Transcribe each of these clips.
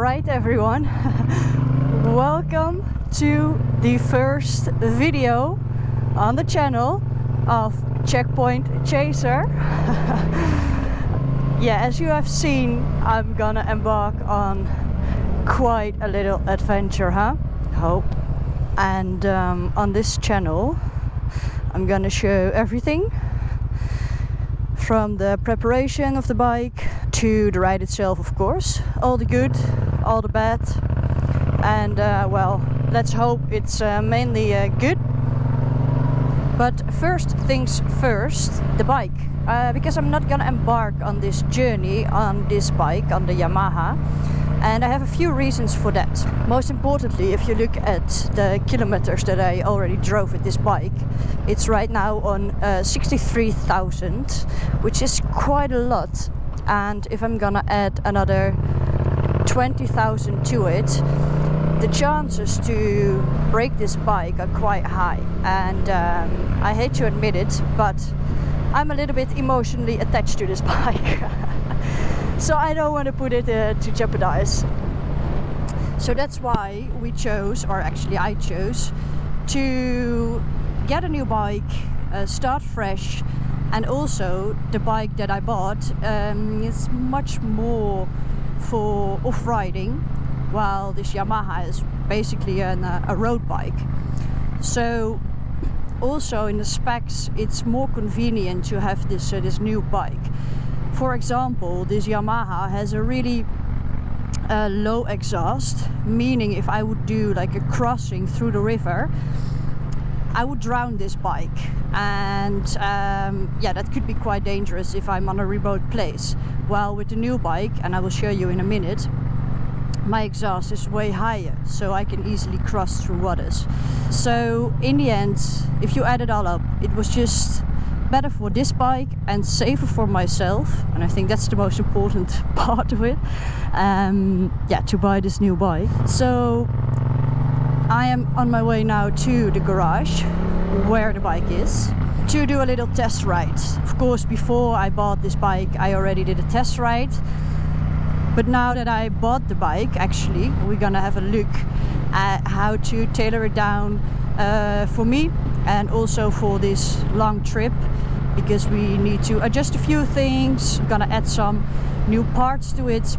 Alright everyone, welcome to the first video on the channel of Checkpoint Chaser. Yeah, as you have seen, I'm gonna embark on quite a little adventure, hope. And on this channel I'm gonna show everything from the preparation of the bike to the ride itself, of course. All the good, all the bad, and well, let's hope it's mainly good. But first things first, the bike. Because I'm not gonna embark on this journey on this bike, on the Yamaha, and I have a few reasons for that. Most importantly, if you look at the kilometers that I already drove with this bike, it's right now on 63,000, which is quite a lot. And if I'm gonna add another 20,000 to it, the chances to break this bike are quite high. And I hate to admit it, but I'm a little bit emotionally attached to this bike. So I don't want to put it to jeopardize. So that's why we chose, or actually I chose, to get a new bike, start fresh. And also the bike that I bought is much more for off-riding, while this Yamaha is basically a road bike. So also in the specs it's more convenient to have this new bike. For example, this Yamaha has a really low exhaust, meaning if I would do like a crossing through the river, I would drown this bike, and yeah, that could be quite dangerous if I'm on a remote place. While with the new bike, and I will show you in a minute, my exhaust is way higher, so I can easily cross through waters. So in the end, if you add it all up, it was just better for this bike and safer for myself, and I think that's the most important part of it, yeah, to buy this new bike. So I am on my way now to the garage where the bike is to do a little test ride. Of course, before I bought this bike I already did a test ride, but now that I bought the bike, actually we're gonna have a look at how to tailor it down for me and also for this long trip, because we need to adjust a few things. I'm gonna add some new parts to it.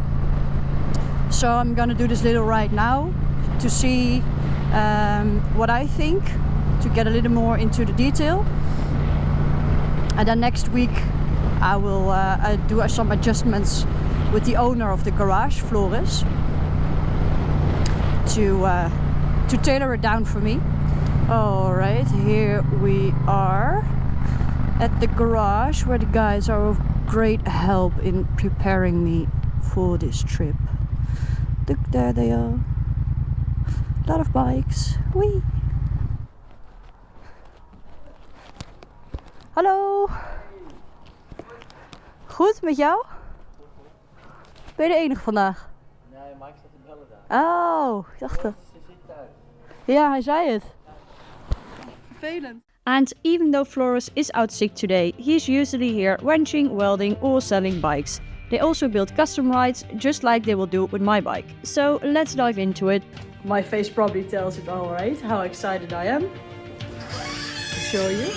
So I'm gonna do this little ride now to see what I think, to get a little more into the detail. And then next week I will do some adjustments with the owner of the garage, Floris, to tailor it down for me. Alright, here we are at the garage where the guys are of great help in preparing me for this trip. Look, there they are. A lot of bikes. Wee. Hallo. Goed, met jou? Ben je de enige vandaag? Nee, Mike staat te bellen daar. Oh, ik dacht het. Ze zit thuis. Ja, hij zei het. Vervelend. And even though Floris is out sick today, he is usually here wrenching, welding or selling bikes. They also build custom rides, just like they will do with my bike. So let's dive into it. My face probably tells it all, right? How excited I am to show you.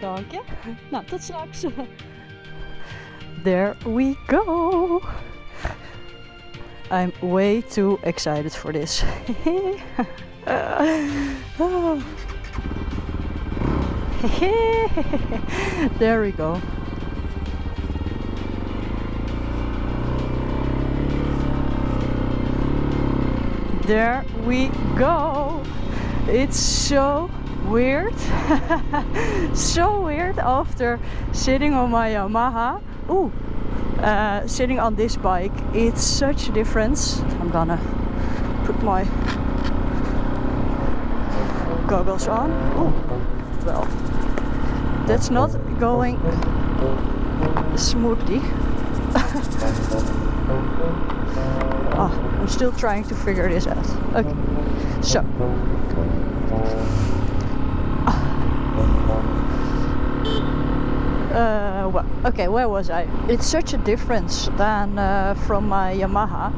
Dank je. Nou, tot straks. There we go. I'm way too excited for this. Oh. There we go. There we go. It's so weird. So weird after sitting on my Yamaha. Ooh, sitting on this bike. It's such a difference. I'm gonna put my goggles on. Ooh, well, that's not going smoothly. Oh, I'm still trying to figure this out. Okay, so well, okay, where was I? It's such a difference than from my Yamaha,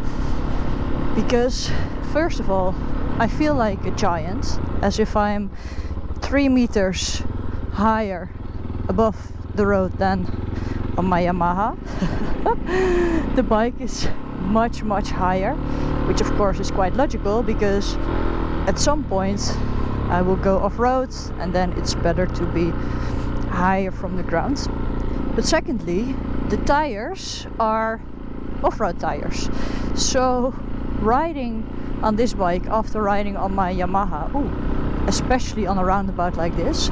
because first of all, I feel like a giant, as if I'm 3 meters higher above the road than on my Yamaha. The bike is much higher, which of course is quite logical, because at some point I will go off-road and then it's better to be higher from the ground. But secondly, the tires are off-road tires, so riding on this bike after riding on my Yamaha, ooh, especially on a roundabout like this,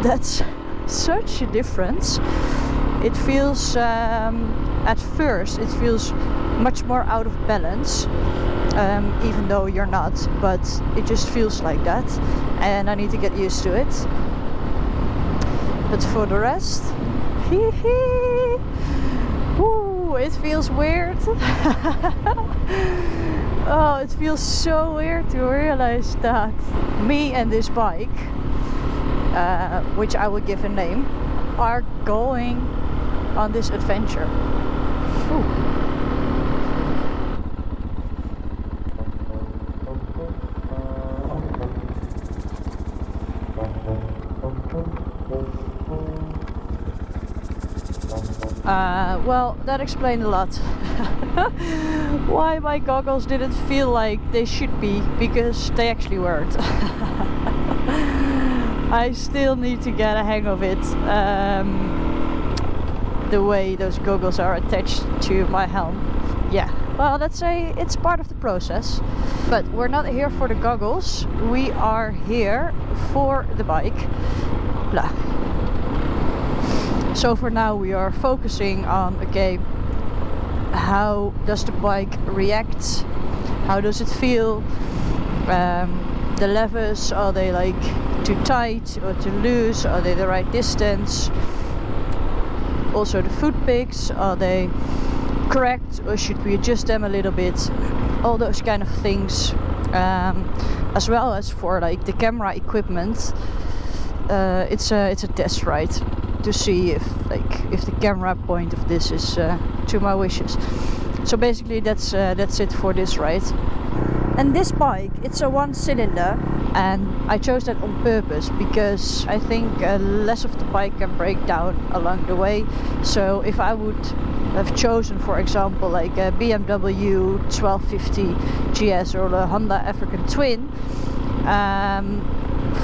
that's such a difference. It feels, at first, it feels much more out of balance, even though you're not, but it just feels like that, and I need to get used to it. But for the rest, ooh, it feels weird. Oh, it feels so weird to realize that me and this bike, which I will give a name, are going on this adventure. Ooh. Well, that explained a lot. Why my goggles didn't feel like they should be, because they actually weren't. I still need to get a hang of it, the way those goggles are attached to my helm. Yeah, well, let's say it's part of the process. But we're not here for the goggles, we are here for the bike. Blah. So for now we are focusing on, okay, how does the bike react? How does it feel? The levers, are they like too tight or too loose? Are they the right distance? Also the foot pegs, are they correct or should we adjust them a little bit? All those kind of things, as well as for like the camera equipment. It's a test ride to see if the camera point of this is to my wishes. So basically that's it for this ride. And this bike, it's a 1-cylinder, and I chose that on purpose because I think less of the bike can break down along the way. So if I would have chosen, for example, like a BMW 1250 GS or a Honda African Twin,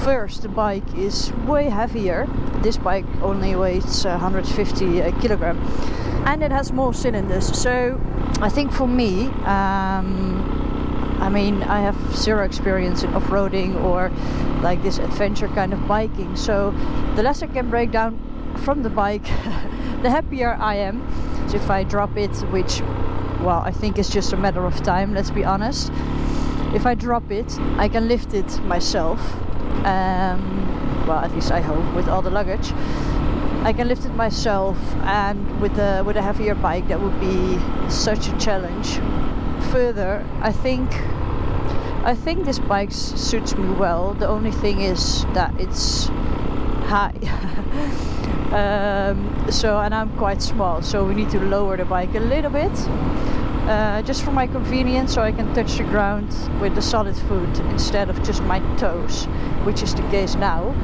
first, the bike is way heavier. This bike only weighs 150 kilogram, and it has more cylinders. So I think for me, I mean, I have zero experience in off-roading or like this adventure kind of biking. So the less I can break down from the bike, the happier I am. So if I drop it, which, well, I think is just a matter of time, let's be honest. If I drop it, I can lift it myself. Well, at least I hope, with all the luggage. I can lift it myself, and with a heavier bike that would be such a challenge. Further, I think this bike suits me well. The only thing is that it's high. And I'm quite small, so we need to lower the bike a little bit. Just for my convenience, so I can touch the ground with the solid foot instead of just my toes, which is the case now.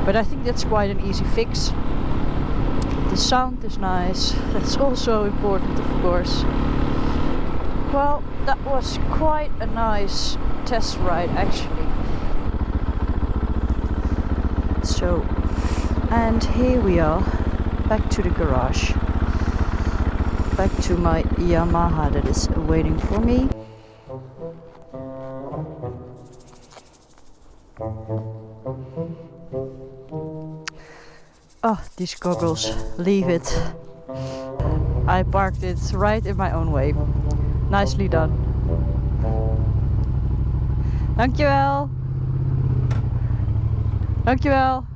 But I think that's quite an easy fix. The sound is nice, that's also important, of course. Well, that was quite a nice test ride actually. So, and here we are, back to the garage. Back to my Yamaha that is waiting for me. Oh, these goggles, leave it. I parked it right in my own way. Nicely done. Dankjewel. Dankjewel.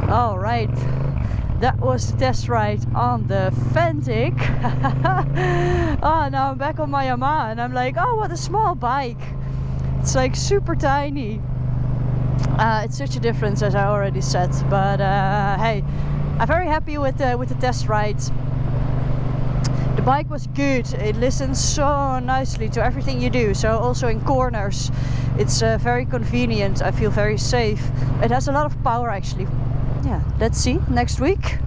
All right. That was the test ride on the Fentic. Oh, now I'm back on my Yamaha and I'm like, oh, what a small bike. It's like super tiny. It's such a difference, as I already said. But hey, I'm very happy with the test ride. The bike was good. It listens so nicely to everything you do. So also in corners, it's very convenient. I feel very safe. It has a lot of power actually. Yeah, let's see next week.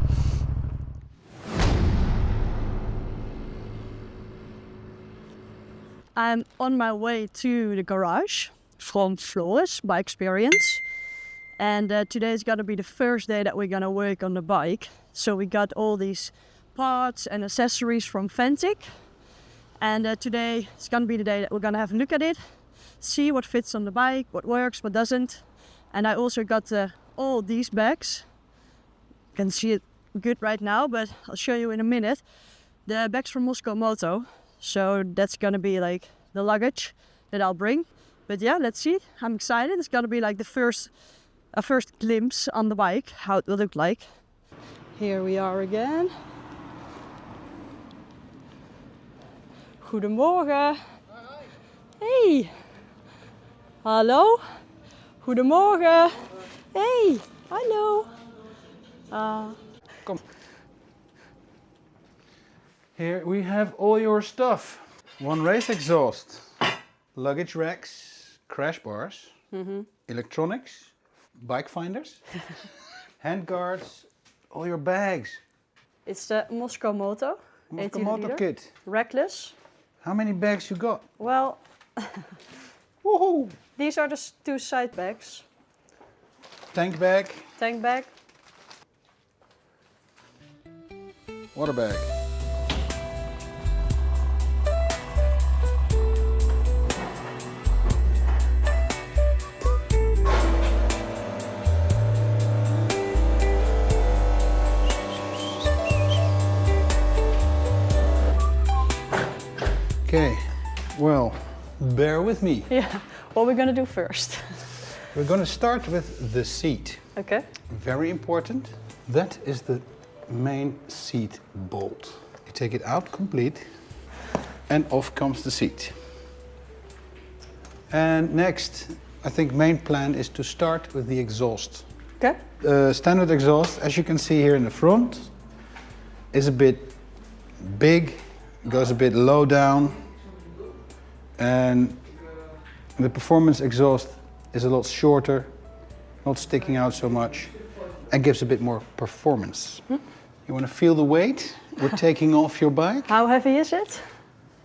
I'm on my way to the garage from Flores by experience. And today is gonna be the first day that we're gonna work on the bike. So we got all these parts and accessories from Fentic. And today is gonna be the day that we're gonna have a look at it, see what fits on the bike, what works, what doesn't. And I also got all these bags. You can see it good right now, but I'll show you in a minute. The bags from Moscow Moto. So that's gonna be like the luggage that I'll bring. But yeah, let's see. I'm excited. It's gonna be like a first glimpse on the bike, how it will look like. Here we are again. Goedemorgen. Hey. Hallo. Goedemorgen. Hey. Hallo. Come. Here we have all your stuff. One race exhaust, luggage racks, crash bars, electronics, bike finders, hand guards, all your bags. It's the Moscow Moto. Moscow 18 Moto liter, kit. Rackless. How many bags you got? Well, Woohoo! these are the two side bags. Tank bag, Tank bag. water bag. Okay, well, bear with me. Yeah, what we're gonna do first. We're going to start with the seat. Okay. Very important. That is the main seat bolt. You take it out complete and off comes the seat. And next, I think main plan is to start with the exhaust. Okay. Standard exhaust, as you can see here in the front, is a bit big, goes a bit low down, and the performance exhaust is a lot shorter, not sticking out so much, and gives a bit more performance. You want to feel the weight we're taking off your bike? How heavy is it?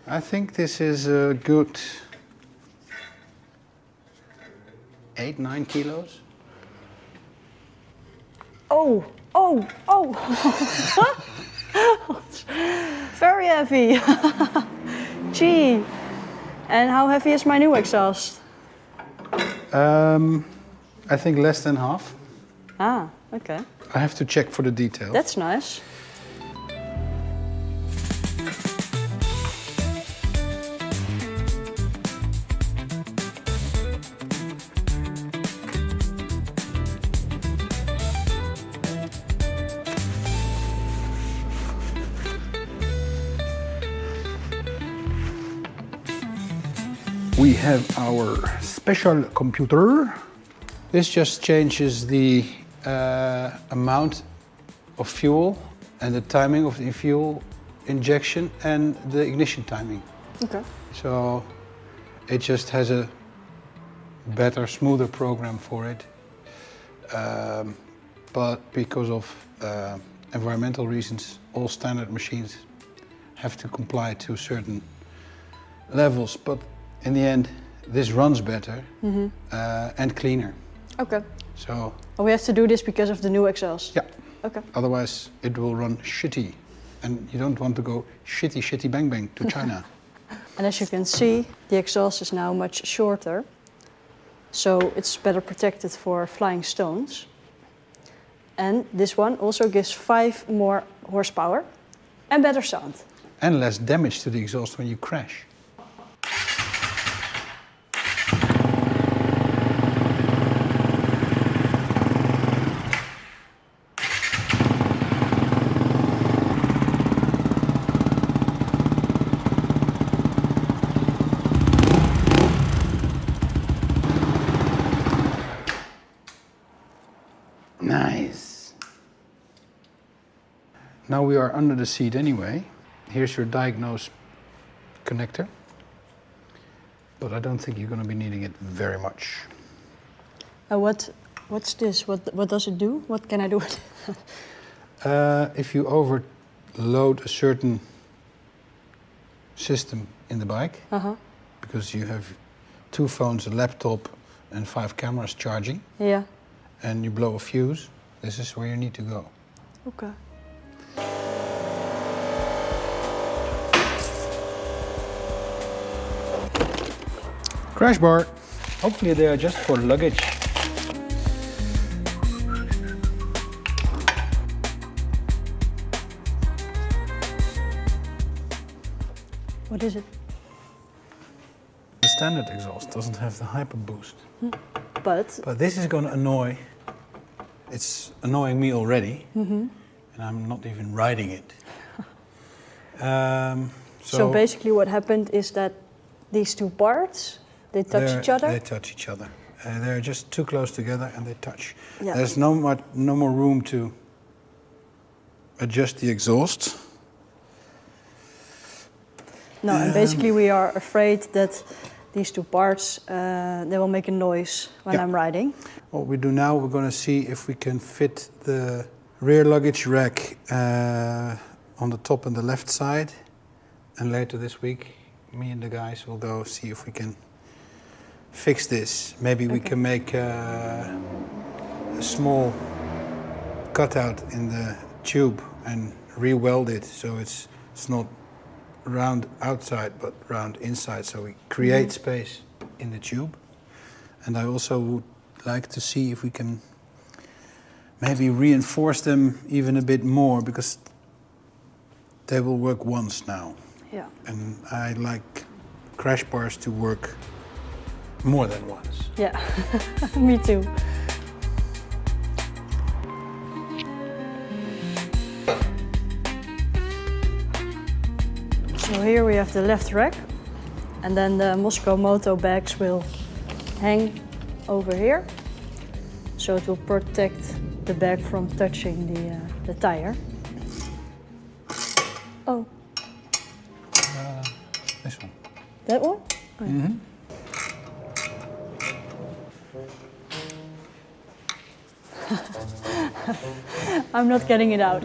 I think this is a good 8-9 kilos. Oh, oh, oh. Very heavy. Gee. And how heavy is my new exhaust? I think less than half. Ah, okay. I have to check for the details. That's nice. We have our special computer. This just changes the amount of fuel and the timing of the fuel injection and the ignition timing. Okay. So it just has a better, smoother program for it. But because of environmental reasons, all standard machines have to comply to certain levels. But in the end, this runs better and cleaner. Okay. So We have to do this because of the new exhaust? yeah, Okay. otherwise it will run shitty. And you don't want to go shitty, bang, bang to China. And as you can see, the exhaust is now much shorter. so it's better protected for flying stones. And this one also gives 5 more horsepower and better sound. And less damage to the exhaust when you crash. Nice. Now we are under the seat anyway. Here's your diagnose connector. But I don't think you're going to be needing it very much. What's this? What does it do? What can I do with it? If you overload a certain system in the bike, because you have 2 phones, a laptop, and 5 cameras charging, Yeah. and you blow a fuse, this is where you need to go. Okay. Crash bar. Hopefully they are just for luggage. What is it? The standard exhaust doesn't have the hyper boost. But this is going to annoy. It's annoying me already, and I'm not even riding it. so basically what happened is that these 2 parts, they touch each other? They touch each other. They're just too close together and they touch. Yeah. There's no more room to adjust the exhaust. No, and basically we are afraid that these 2 parts, they will make a noise when I'm riding. What we do now, we're going to see if we can fit the rear luggage rack on the top and the left side. And later this week, me and the guys will go see if we can fix this. Maybe we can make a small cutout in the tube and re-weld it so it's not round outside but round inside, so we create space in the tube. And I also would like to see if we can maybe reinforce them even a bit more, because they will work once now. Yeah. And I like crash bars to work more than once. Yeah, me too. So here we have the left rack, and then the Moscow Moto bags will hang over here. So it will protect the bag from touching the tire. Oh, This one. that one? Oh, yeah. I'm not getting it out.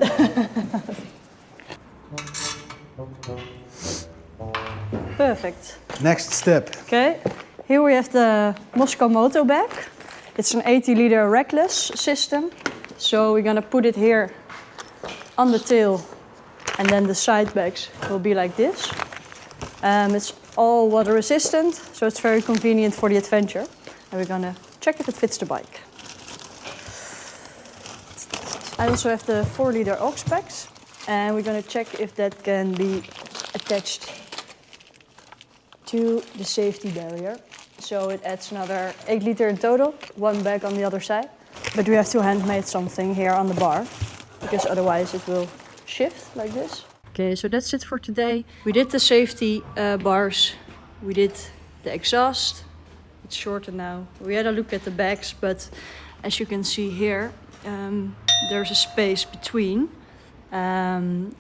Perfect. Next step. Okay, here we have the Moscow Moto bag. It's an 80-liter rackless system. So we're gonna put it here on the tail, and then the side bags will be like this. It's all water resistant, so it's very convenient for the adventure. And we're gonna check if it fits the bike. I also have the 4-liter aux packs, and we're gonna check if that can be attached to the safety barrier. So it adds another 8 liter in total, 1 bag on the other side. But we have to handmade something here on the bar, because otherwise it will shift like this. Okay, so that's it for today. We did the safety bars, we did the exhaust. It's shorter now. We had a look at the bags, but as you can see here, there's a space between.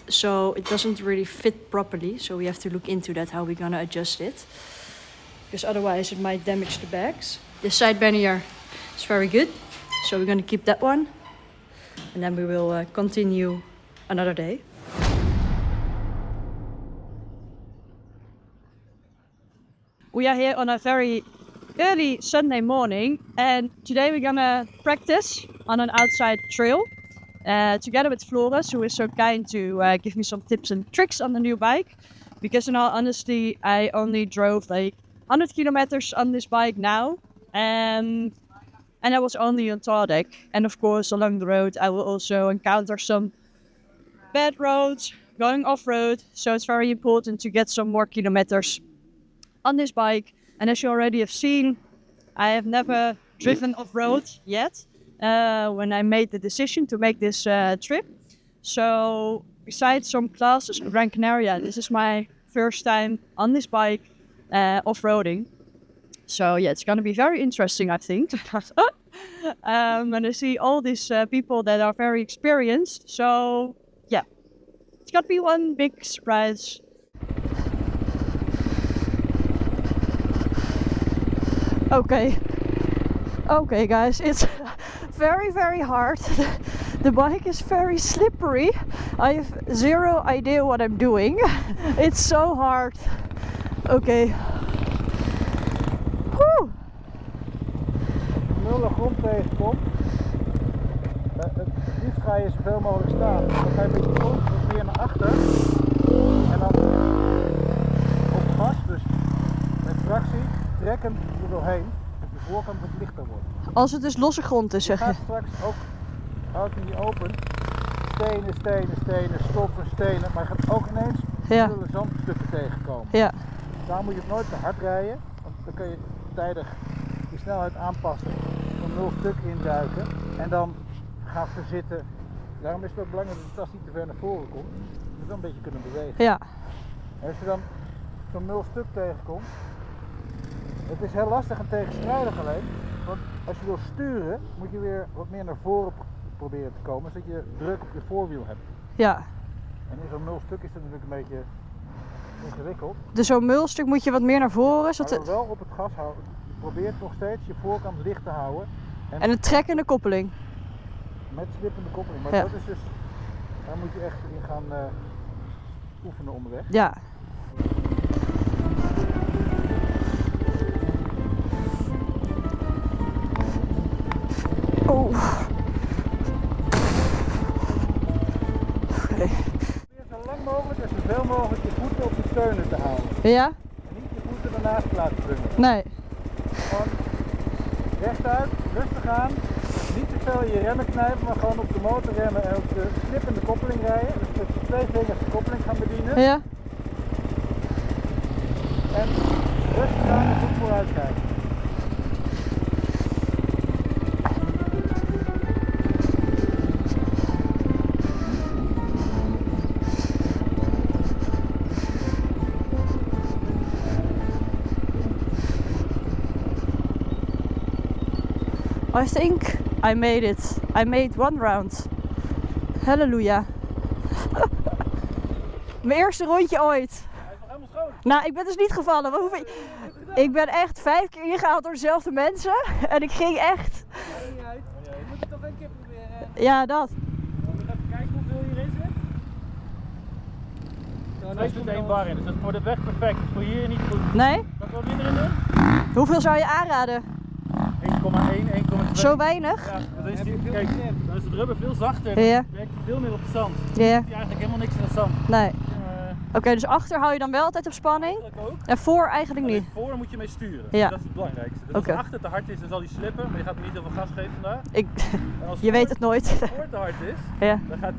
So it doesn't really fit properly. So we have to look into that, how we're gonna adjust it. Because otherwise it might damage the bags. The side pannier is very good. So we're gonna keep that one. And then we will continue another day. We are here on a very early Sunday morning, and today we're gonna practice on an outside trail together with Flores, who is so kind to give me some tips and tricks on the new bike. Because in all honesty, I only drove like 100 kilometers on this bike now, And I was only on Tardek. And of course, along the road, I will also encounter some bad roads, going off-road. So it's very important to get some more kilometers on this bike. And as you already have seen, I have never driven off-road yet when I made the decision to make this trip. So besides some classes in Gran Canaria, this is my first time on this bike off-roading. So yeah, it's going to be very interesting, I think. And I see all these people that are very experienced. So yeah, it's going to be one big surprise. Okay guys, it's very hard. The bike is very slippery. I have zero idea what I'm doing. It's so hard. Okay. Whew. Nul de grond tegenkomt, het liefst ga je zoveel mogelijk staan. Dan ga je een beetje wat meer naar achter en dan op gas, dus met tractie, trekken er doorheen, dat de voorkant wat lichter wordt. Als het dus losse grond is, zeg je? Je gaat straks ook, houd hem niet open, stenen, stoffen, stenen, maar je gaat ook ineens hele zandstukken tegenkomen. Ja. Daar moet je nooit te hard rijden, want dan kun je tijdig je snelheid aanpassen, een 0 stuk induiken en dan gaan verzitten. Daarom is het ook belangrijk dat de tas niet te ver naar voren komt, je moet wel een beetje kunnen bewegen. Ja. En als je dan zo'n 0 stuk tegenkomt, het is heel lastig en tegenstrijdig alleen, want als je wil sturen moet je weer wat meer naar voren proberen te komen, zodat je druk op je voorwiel hebt. Ja. En in zo'n 0 stuk is het natuurlijk een beetje ingewikkeld. Dus zo'n mulstuk moet je wat meer naar voren. Maar wel op het gas houden. Je probeert nog steeds je voorkant licht te houden. En een trekkende koppeling. Met slippende koppeling. Maar ja. Dat is dus, daar moet je echt in gaan oefenen onderweg. Ja. Oh. Probeer zo lang mogelijk en zoveel mogelijk je voeten op de steunen te houden. Ja? En niet je voeten ernaast te laten bungelen. Nee. Gewoon rechtuit, rustig aan. Niet te veel je remmen knijpen, maar gewoon op de motor remmen en op de slippende koppeling rijden. Dus met 2 vingers de koppeling gaan bedienen. Ja. En rustig aan en goed vooruit kijken. I think I made it. I made 1 round. Halleluja. Mijn eerste rondje ooit. Hij is nog helemaal schoon. Nou, ik ben dus niet gevallen. Ik ben echt 5 keer ingehaald door dezelfde mensen. En ik ging echt... Je moet het toch een keer proberen. Ja, dat. Moet even kijken hoeveel hierin zit. Er zit 1 bar in, dus dat is voor de weg perfect. Dat is voor hier niet goed. Nee? Kan ik wat minder in doen? Hoeveel zou je aanraden? 1,1, 1,2. Zo weinig? Ja, dan is, kijk, dan is het rubber veel zachter. Ja. Dan werkt hij veel meer op het zand. Dan Ja. zit hij eigenlijk helemaal niks in het zand. Nee. Oké, dus achter hou je dan wel altijd op spanning? Ook. En voor eigenlijk niet? Voor moet je mee sturen. Ja. Dat is het belangrijkste. Dus Oké. als achter te hard is, dan zal hij slippen, maar je gaat hem niet heel veel gas geven vandaag. Ik, En als je weet het nooit. Als voor te hard is, Ja. dan gaat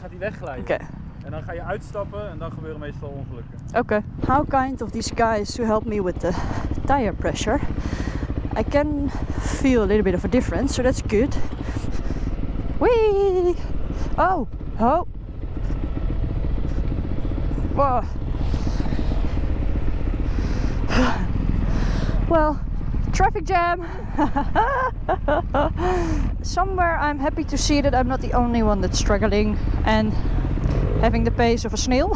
hij wegglijden. Oké. En dan ga je uitstappen en dan gebeuren meestal ongelukken. Okay. How kind of these guys to help me with the tire pressure. I can feel a little bit of a difference, so that's good. Whee! Oh! Oh! Whoa! Well, traffic jam! Somewhere I'm happy to see that I'm not the only one that's struggling and having the pace of a snail.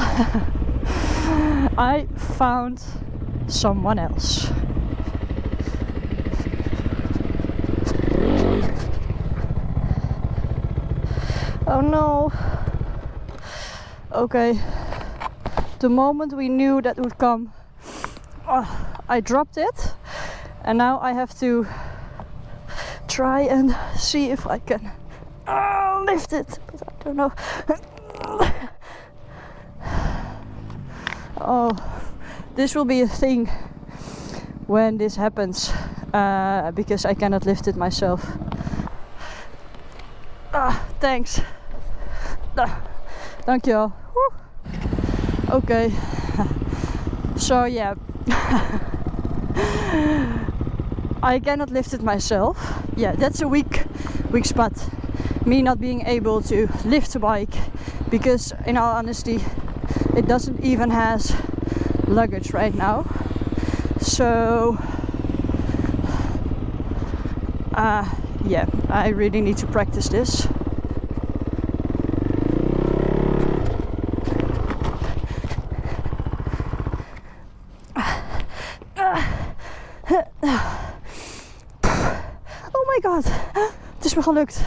I found someone else. Oh no. Okay. The moment we knew that would come, I dropped it. And now I have to try and see if I can lift it. But I don't know. Oh, this will be a thing when this happens. because I cannot lift it myself. Thanks. Dankjewel. Okay. So yeah. I cannot lift it myself. Yeah, that's a weak spot. Me not being able to lift the bike, because in all honesty it doesn't even has luggage right now. So yeah, I really need to practice this. Oh my god, het is me gelukt.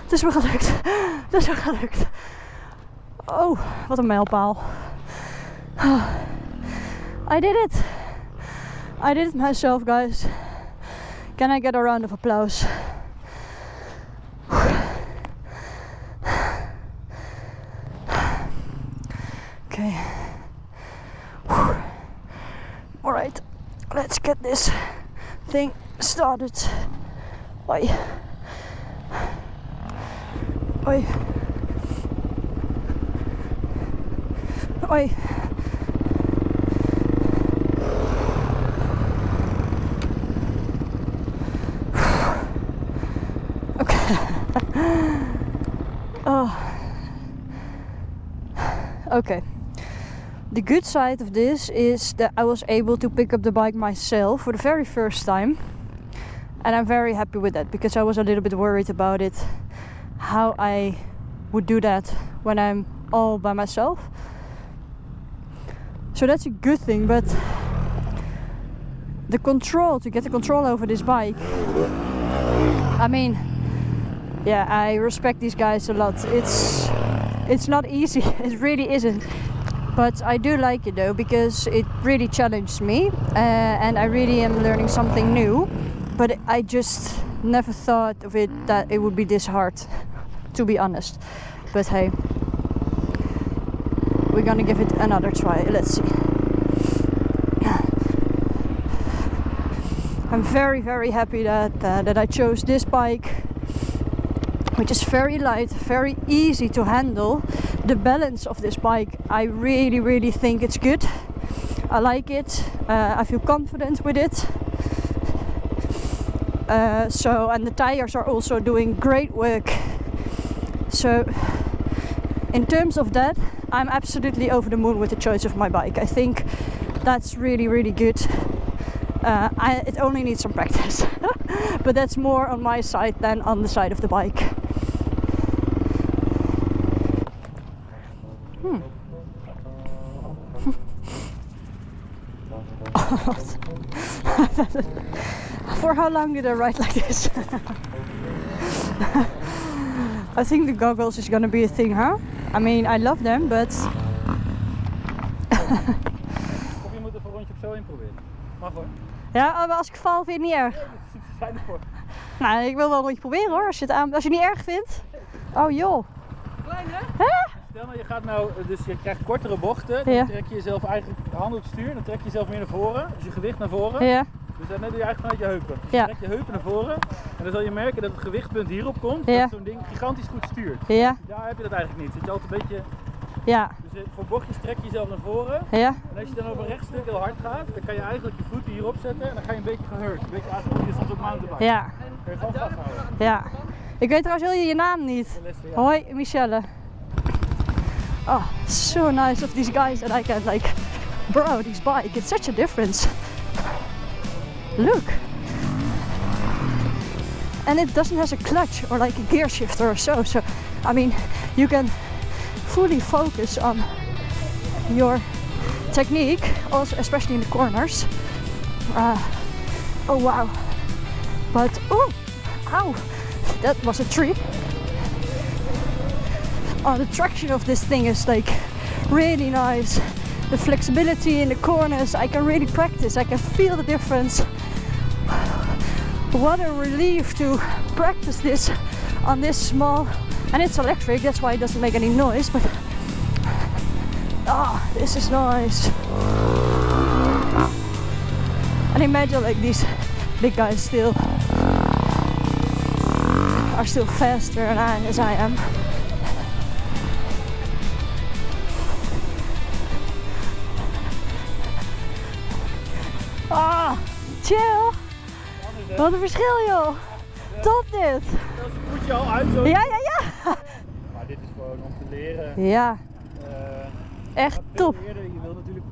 Het is me gelukt. Het is me gelukt. Oh, wat een mijlpaal. I did it. I did it myself, guys. Can I get a round of applause? Okay. Alright, let's get this thing started. Oi. Oi. Oi. Okay. Oh. Okay. The good side of this is that I was able to pick up the bike myself for the very first time. And I'm very happy with that, because I was a little bit worried about it, how I would do that when I'm all by myself. So that's a good thing, but to get the control over this bike, I mean, yeah, I respect these guys a lot. It's not easy, it really isn't. But I do like it though, because it really challenged me, and I really am learning something new. But I just never thought of it that it would be this hard, to be honest. But hey, we're gonna give it another try. Let's see. I'm very, very happy that I chose this bike, which is very light, very easy to handle. The balance of this bike, I really, really think it's good. I like it. I feel confident with it. And the tires are also doing great work. So in terms of that, I'm absolutely over the moon with the choice of my bike. I think that's really, really good. It only needs some practice, but that's more on my side than on the side of the bike. For how long did I ride like this? I think the goggles is gonna be a thing, huh? I mean, I love them, but... Of je moet even een rondje op zo in proberen. Mag hoor. Ja, maar als ik val vind je het niet erg. Ze zijn ervoor. Nou, ik wil wel een rondje proberen hoor, als je het niet erg vindt. Oh joh. Klein hè? Hè? Stel nou, je gaat nou, dus je krijgt kortere bochten, dan Ja. trek je jezelf eigenlijk handen op het stuur, dan trek je jezelf meer naar voren, dus je gewicht naar voren. Ja. Dus dan doe je eigenlijk vanuit je heupen. Dus Ja. je trekt je heupen naar voren en dan zal je merken dat het gewichtpunt hierop komt, Ja. dat zo'n ding gigantisch goed stuurt. Ja. Daar heb je dat eigenlijk niet. Zit je altijd een beetje, Ja. dus voor bochtjes trek je jezelf naar voren. Ja. En als je dan op een rechtstuk heel hard gaat, dan kan je eigenlijk je voeten hierop zetten en dan ga je een beetje gehurkt. Een beetje eigenlijk hoe je soms op mountainbike. Ja. Kun je gewoon vasthouden. Ja. Ik weet trouwens heel je naam niet. Hoi, Michelle. Oh, so nice of these guys that I can like borrow this bike. It's such a difference. Look. And it doesn't have a clutch or like a gear shifter or so. So, I mean, you can fully focus on your technique, also especially in the corners. Oh wow. But, oh, ow, that was a tree. Oh, the traction of this thing is like really nice. The flexibility in the corners, I can really practice. I can feel the difference. What a relief to practice this on this small, and it's electric, that's why it doesn't make any noise, but this is nice. And imagine like these big guys still are still faster as I am. Ah, chill! Wat een verschil joh! Top dit! Als je voetje al uit zo. Ja. Maar dit is gewoon om te leren. Ja, Je echt gaat veel top. eerder, je wil natuurlijk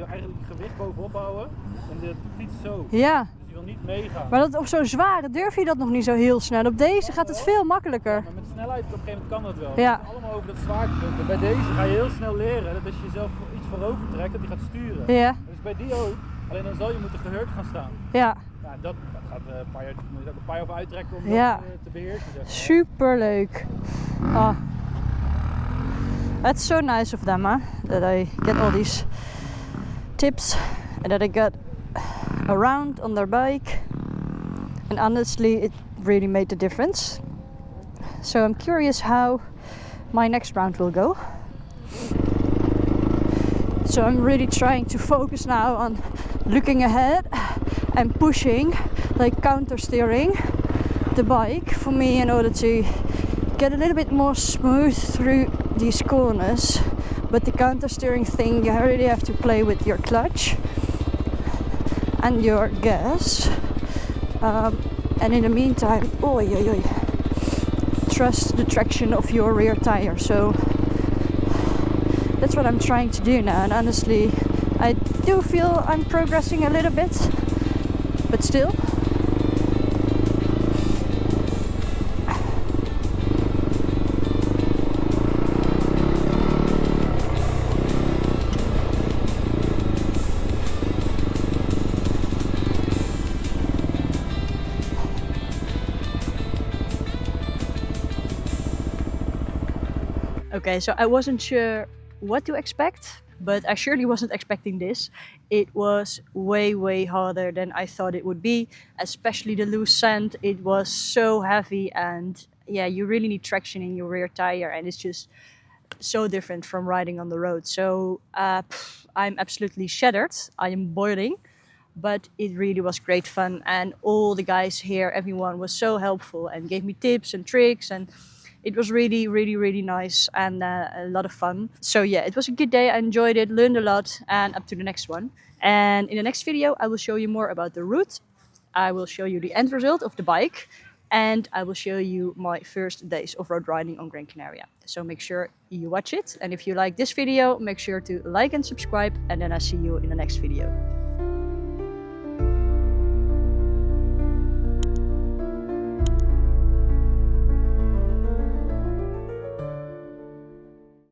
eigenlijk je gewicht bovenop houden en de fiets zo. Ja, Dus je wil niet meegaan. maar dat, op zo'n zware durf je dat nog niet zo heel snel. Op deze gaat het veel makkelijker. Maar met snelheid op een gegeven moment kan dat wel. Ja. Het is allemaal over dat zwaartepunt. En bij deze ga je heel snel leren dat als je jezelf iets voorover trekt, dat die gaat sturen. Ja, Dus bij die ook. Alleen dan zal je moeten gehurkt gaan staan. ja. Nou, dat gaat een paar jaar, moet je ook een paar jaar over uittrekken om Ja. dat te beheersen. Zeg maar. Super leuk. Ah. It's so nice of them, huh? That I get all these tips and that I got around on their bike. And honestly, it really made the difference. So I'm curious how my next round will go. So I'm really trying to focus now on looking ahead and pushing, like counter steering the bike for me in order to get a little bit more smooth through these corners. But the counter steering thing, you really have to play with your clutch and your gas. And in the meantime, trust the traction of your rear tire. So that's what I'm trying to do now, and honestly I do feel I'm progressing a little bit, but still. Okay, so I wasn't sure what to expect, but I surely wasn't expecting this. It was way harder than I thought it would be, especially the loose sand. It was so heavy, and yeah, you really need traction in your rear tire, and it's just so different from riding on the road. So I'm absolutely shattered. I am boiling, but it really was great fun, and all the guys here, everyone was so helpful and gave me tips and tricks, and it was really nice and a lot of fun. So yeah, it was a good day. I enjoyed it, learned a lot, and up to the next one. And in the next video, I will show you more about the route. I will show you the end result of the bike, and I will show you my first days of road riding on Gran Canaria. So make sure you watch it. And if you like this video, make sure to like and subscribe, and then I see you in the next video.